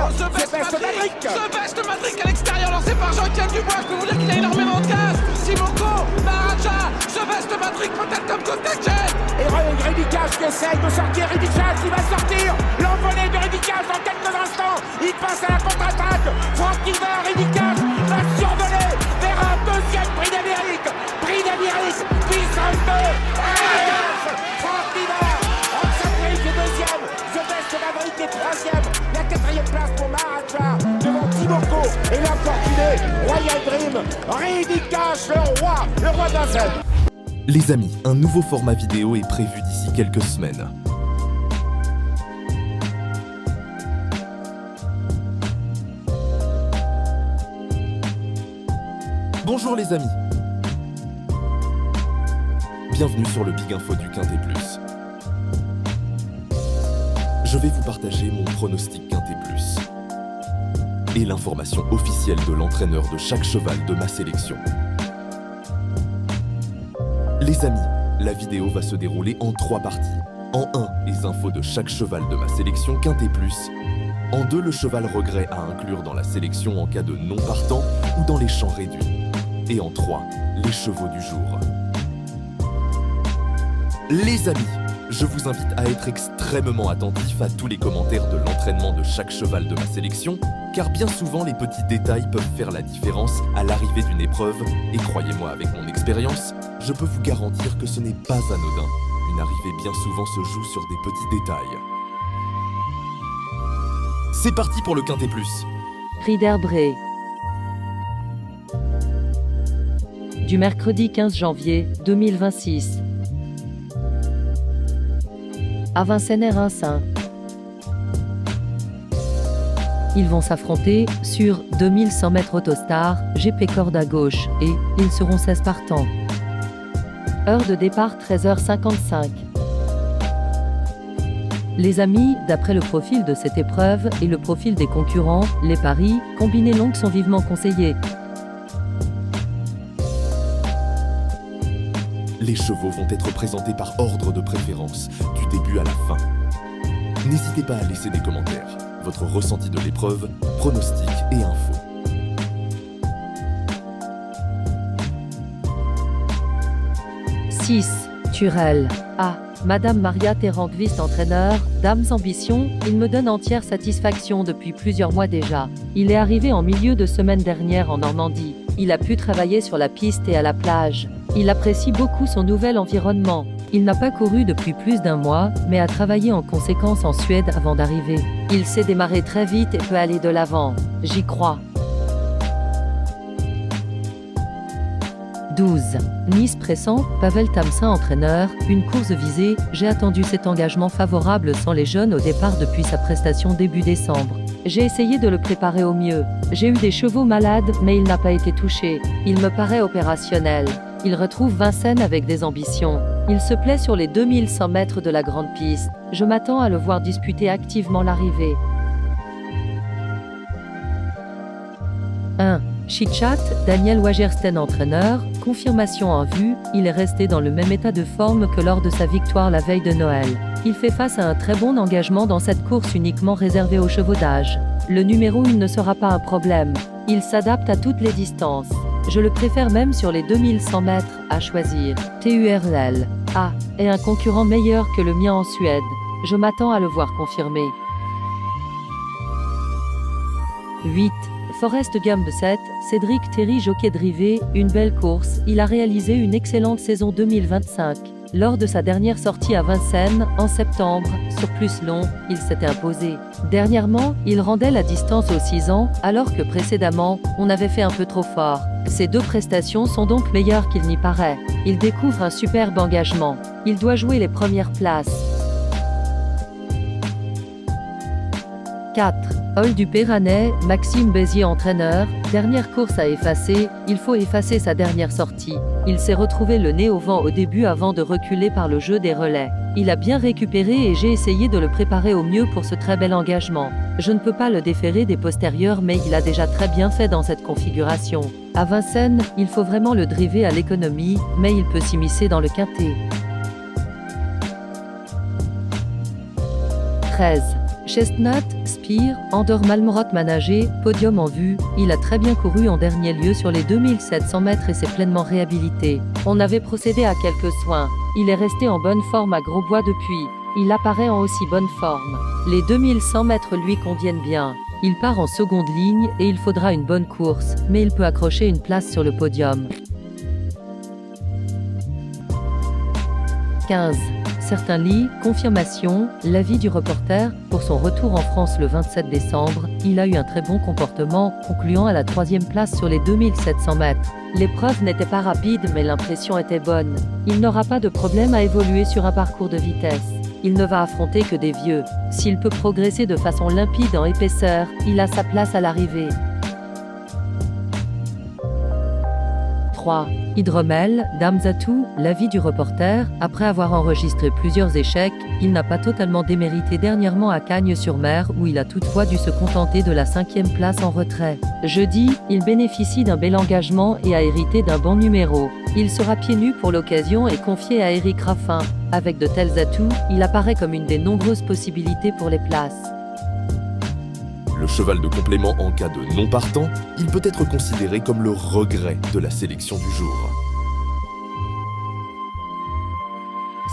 The Best Matrix à l'extérieur, lancé par Jean-Étienne Dubois. Je peux vous dire qu'il a énormément de gaz. Simoko, Maharaja, The Best Matrix peut-être comme contact. Et Ridicage qui essaye de sortir. Ridicage qui va sortir. L'envolée de Ridicage dans quelques instants. Il passe à la contre-attaque. Franck Niver, Ridicage va survoler vers un deuxième prix d'Amérique. Prix d'Amérique, puissance 2. Franck Niver, Roxane Gris est deuxième. The Best Maverick est troisième. La quatrième place pour Maharaja devant Timoko et l'infortuné Royal Dream. Ridicage, le roi de la scène. Les amis, un nouveau format vidéo est prévu d'ici quelques semaines. Bonjour les amis. Bienvenue sur le Big Info du Quintet Plus. Je vais vous partager mon pronostic Quintet Plus et l'information officielle de l'entraîneur de chaque cheval de ma sélection. Les amis, la vidéo va se dérouler en 3 parties. En 1, les infos de chaque cheval de ma sélection Quintet Plus. En 2, le cheval regret à inclure dans la sélection en cas de non partant ou dans les champs réduits. Et en 3, les chevaux du jour. Les amis, je vous invite à être extrêmement attentifs à tous les commentaires de l'entraînement de chaque cheval de ma sélection, car bien souvent les petits détails peuvent faire la différence à l'arrivée d'une épreuve, et croyez-moi avec mon expérience, je peux vous garantir que ce n'est pas anodin. Une arrivée bien souvent se joue sur des petits détails. C'est parti pour le Quintet Plus. Prix d'Herbré. Du mercredi 15 janvier 2026. À Vincennes-Rinsin. Ils vont s'affronter sur 2100 mètres Autostar, GP corde à gauche, et ils seront 16 partants. Heure de départ 13h55. Les amis, d'après le profil de cette épreuve et le profil des concurrents, les paris, combinés longues sont vivement conseillés. Les chevaux vont être présentés par ordre de préférence, du début à la fin. N'hésitez pas à laisser des commentaires, votre ressenti de l'épreuve, pronostics et infos. Turel. Ah, Madame Maria Terrankvist entraîneur, Dames Ambition, il me donne entière satisfaction depuis plusieurs mois déjà. Il est arrivé en milieu de semaine dernière en Normandie. Il a pu travailler sur la piste et à la plage. Il apprécie beaucoup son nouvel environnement. Il n'a pas couru depuis plus d'1 mois, mais a travaillé en conséquence en Suède avant d'arriver. Il sait démarrer très vite et peut aller de l'avant. J'y crois. 12. Nice pressant, Pavel Tamsin entraîneur, une course visée, j'ai attendu cet engagement favorable sans les jeunes au départ depuis sa prestation début décembre. J'ai essayé de le préparer au mieux. J'ai eu des chevaux malades, mais il n'a pas été touché. Il me paraît opérationnel. Il retrouve Vincennes avec des ambitions. Il se plaît sur les 2100 mètres de la grande piste. Je m'attends à le voir disputer activement l'arrivée. 1. Chitchat, Daniel Wagersten entraîneur, confirmation en vue, il est resté dans le même état de forme que lors de sa victoire la veille de Noël. Il fait face à un très bon engagement dans cette course uniquement réservée aux chevaux d'âge. Le numéro 1 ne sera pas un problème. Il s'adapte à toutes les distances. Je le préfère même sur les 2100 mètres, à choisir. TURL. Ah, est un concurrent meilleur que le mien en Suède. Je m'attends à le voir confirmer. 8. Forest Gump 7, Cédric Terry jockey drivé, une belle course, il a réalisé une excellente saison 2025. Lors de sa dernière sortie à Vincennes, en septembre, sur plus long, il s'était imposé. Dernièrement, il rendait la distance aux 6 ans, alors que précédemment, on avait fait un peu trop fort. Ces 2 prestations sont donc meilleures qu'il n'y paraît. Il découvre un superbe engagement. Il doit jouer les premières places. 4. Hall du Péranais, Maxime Bézier entraîneur, dernière course à effacer, il faut effacer sa dernière sortie. Il s'est retrouvé le nez au vent au début avant de reculer par le jeu des relais. Il a bien récupéré et j'ai essayé de le préparer au mieux pour ce très bel engagement. Je ne peux pas le déférer des postérieurs mais il a déjà très bien fait dans cette configuration. À Vincennes, il faut vraiment le driver à l'économie, mais il peut s'immiscer dans le quintet. 13. Chestnut, Spear, Andor Malmrot managé, podium en vue, il a très bien couru en dernier lieu sur les 2700 mètres et s'est pleinement réhabilité. On avait procédé à quelques soins. Il est resté en bonne forme à Grosbois depuis. Il apparaît en aussi bonne forme. Les 2100 mètres lui conviennent bien. Il part en seconde ligne et il faudra une bonne course, mais il peut accrocher une place sur le podium. 15. Certain lit, confirmation, l'avis du reporter, pour son retour en France le 27 décembre, il a eu un très bon comportement, concluant à la 3e place sur les 2700 mètres. L'épreuve n'était pas rapide mais l'impression était bonne. Il n'aura pas de problème à évoluer sur un parcours de vitesse. Il ne va affronter que des vieux. S'il peut progresser de façon limpide en épaisseur, il a sa place à l'arrivée. 3. Hydromel, Damzatou, l'avis du reporter, après avoir enregistré plusieurs échecs, il n'a pas totalement démérité dernièrement à Cagnes-sur-Mer où il a toutefois dû se contenter de la 5e place en retrait. Jeudi, il bénéficie d'un bel engagement et a hérité d'un bon numéro. Il sera pieds nus pour l'occasion et confié à Eric Raffin. Avec de tels atouts, il apparaît comme une des nombreuses possibilités pour les places. Le cheval de complément en cas de non partant, il peut être considéré comme le regret de la sélection du jour.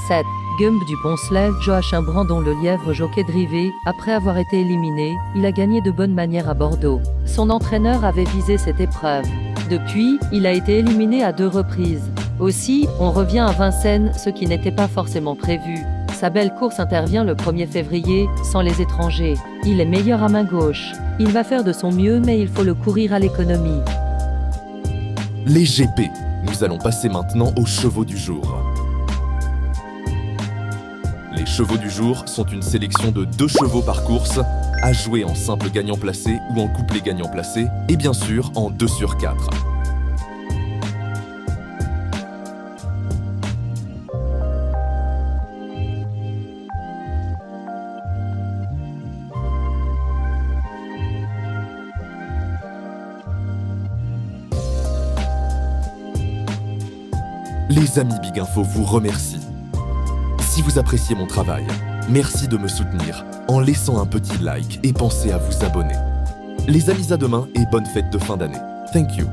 7. Gumb du Poncelet, Joachim Brandon le lièvre jockey drivé, après avoir été éliminé, il a gagné de bonne manière à Bordeaux. Son entraîneur avait visé cette épreuve. Depuis, il a été éliminé à 2 reprises. Aussi, on revient à Vincennes, ce qui n'était pas forcément prévu. Sa belle course intervient le 1er février, sans les étrangers. Il est meilleur à main gauche. Il va faire de son mieux mais il faut le courir à l'économie. Les GP. Nous allons passer maintenant aux chevaux du jour. Les chevaux du jour sont une sélection de 2 chevaux par course, à jouer en simple gagnant placé ou en couplet gagnant placé, et bien sûr en 2 sur 4. Les amis Big Info vous remercient. Si vous appréciez mon travail, merci de me soutenir en laissant un petit like et pensez à vous abonner. Les amis, à demain et bonne fête de fin d'année. Thank you.